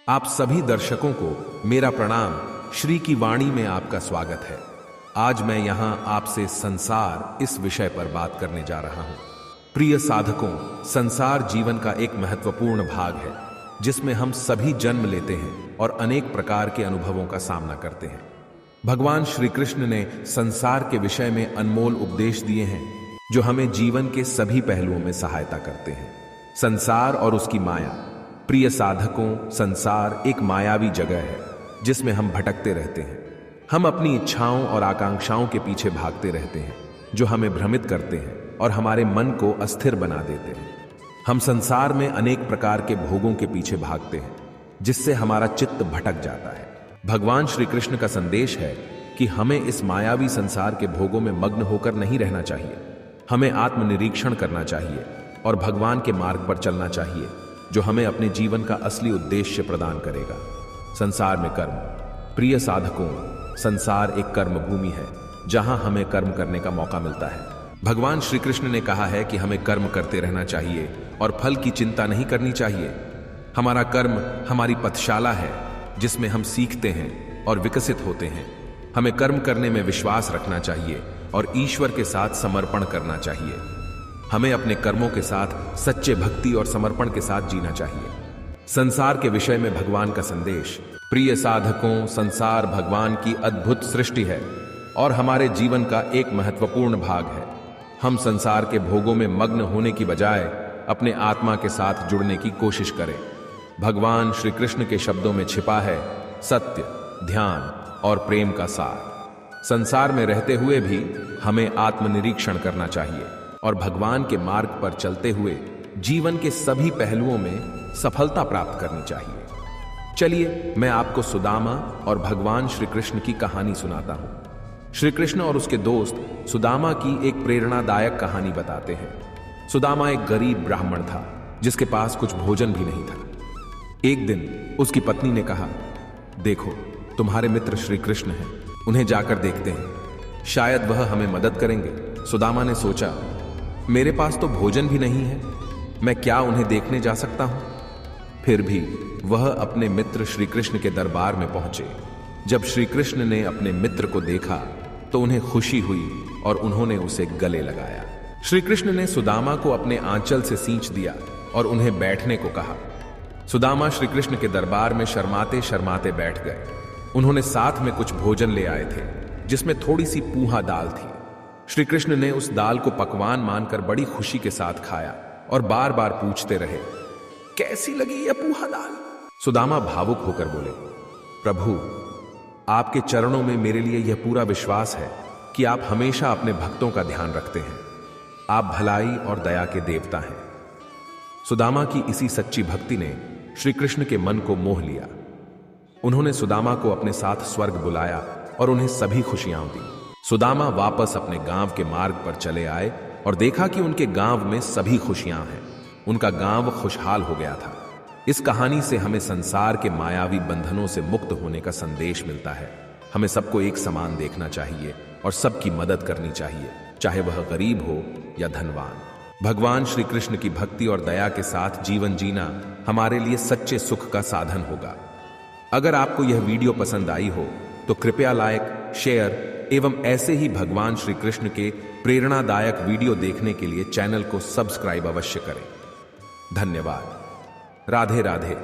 आप सभी दर्शकों को मेरा प्रणाम। श्री की वाणी में आपका स्वागत है। आज मैं यहां आपसे संसार इस विषय पर बात करने जा रहा हूं। प्रिय साधकों, संसार जीवन का एक महत्वपूर्ण भाग है जिसमें हम सभी जन्म लेते हैं और अनेक प्रकार के अनुभवों का सामना करते हैं। भगवान श्री कृष्ण ने संसार के विषय में अनमोल उपदेश दिए हैं जो हमें जीवन के सभी पहलुओं में सहायता करते हैं। संसार और उसकी माया। प्रिय साधकों, संसार एक मायावी जगह है जिसमें हम भटकते रहते हैं। हम अपनी इच्छाओं और आकांक्षाओं के पीछे भागते रहते हैं जो हमें भ्रमित करते हैं और हमारे मन को अस्थिर बना देते हैं। हम संसार में अनेक प्रकार के भोगों के पीछे भागते हैं जिससे हमारा चित्त भटक जाता है। भगवान श्री कृष्ण का संदेश है कि हमें इस मायावी संसार के भोगों में मग्न होकर नहीं रहना चाहिए। हमें आत्मनिरीक्षण करना चाहिए और भगवान के मार्ग पर चलना चाहिए जो हमें अपने जीवन का असली उद्देश्य प्रदान करेगा। संसार में कर्म। प्रिय साधकों, संसार एक कर्म भूमि है जहां हमें कर्म करने का मौका मिलता है। भगवान श्री कृष्ण ने कहा है कि हमें कर्म करते रहना चाहिए और फल की चिंता नहीं करनी चाहिए। हमारा कर्म हमारी पथशाला है जिसमें हम सीखते हैं और विकसित होते हैं। हमें कर्म करने में विश्वास रखना चाहिए और ईश्वर के साथ समर्पण करना चाहिए। हमें अपने कर्मों के साथ सच्चे भक्ति और समर्पण के साथ जीना चाहिए। संसार के विषय में भगवान का संदेश। प्रिय साधकों, संसार भगवान की अद्भुत सृष्टि है और हमारे जीवन का एक महत्वपूर्ण भाग है। हम संसार के भोगों में मग्न होने की बजाय अपने आत्मा के साथ जुड़ने की कोशिश करें। भगवान श्री कृष्ण के शब्दों में छिपा है सत्य, ध्यान और प्रेम का सार। संसार में रहते हुए भी हमें आत्मनिरीक्षण करना चाहिए और भगवान के मार्ग पर चलते हुए जीवन के सभी पहलुओं में सफलता प्राप्त करनी चाहिए। चलिए मैं आपको सुदामा और भगवान श्री कृष्ण की कहानी सुनाता हूं। श्री कृष्ण और उसके दोस्त सुदामा की एक प्रेरणादायक कहानी बताते हैं। सुदामा एक गरीब ब्राह्मण था जिसके पास कुछ भोजन भी नहीं था। एक दिन उसकी पत्नी ने कहा, देखो तुम्हारे मित्र श्री कृष्ण हैं, उन्हें जाकर देखते हैं, शायद वह हमें मदद करेंगे। सुदामा ने सोचा, मेरे पास तो भोजन भी नहीं है, मैं क्या उन्हें देखने जा सकता हूं? फिर भी वह अपने मित्र श्री कृष्ण के दरबार में पहुंचे। जब श्री कृष्ण ने अपने मित्र को देखा तो उन्हें खुशी हुई और उन्होंने उसे गले लगाया। श्री कृष्ण ने सुदामा को अपने आंचल से सींच दिया और उन्हें बैठने को कहा। सुदामा श्री कृष्ण के दरबार में शर्माते शर्माते बैठ गए। उन्होंने साथ में कुछ भोजन ले आए थे जिसमें थोड़ी सी पूहा दाल थी। श्री कृष्ण ने उस दाल को पकवान मानकर बड़ी खुशी के साथ खाया और बार बार पूछते रहे, कैसी लगी यह पूहा दाल? सुदामा भावुक होकर बोले, प्रभु, आपके चरणों में मेरे लिए यह पूरा विश्वास है कि आप हमेशा अपने भक्तों का ध्यान रखते हैं। आप भलाई और दया के देवता हैं। सुदामा की इसी सच्ची भक्ति ने श्री कृष्ण के मन को मोह लिया। उन्होंने सुदामा को अपने साथ स्वर्ग बुलाया और उन्हें सभी खुशियां दी। सुदामा वापस अपने गांव के मार्ग पर चले आए और देखा कि उनके गांव में सभी खुशियां हैं। उनका गांव खुशहाल हो गया था। इस कहानी से हमें संसार के मायावी बंधनों से मुक्त होने का संदेश मिलता है। हमें सबको एक समान देखना चाहिए और सबकी मदद करनी चाहिए, चाहे वह गरीब हो या धनवान। भगवान श्री कृष्ण की भक्ति और दया के साथ जीवन जीना हमारे लिए सच्चे सुख का साधन होगा। अगर आपको यह वीडियो पसंद आई हो तो कृपया लाइक, शेयर एवं ऐसे ही भगवान श्री कृष्ण के प्रेरणादायक वीडियो देखने के लिए चैनल को सब्सक्राइब अवश्य करें। धन्यवाद। राधे राधे।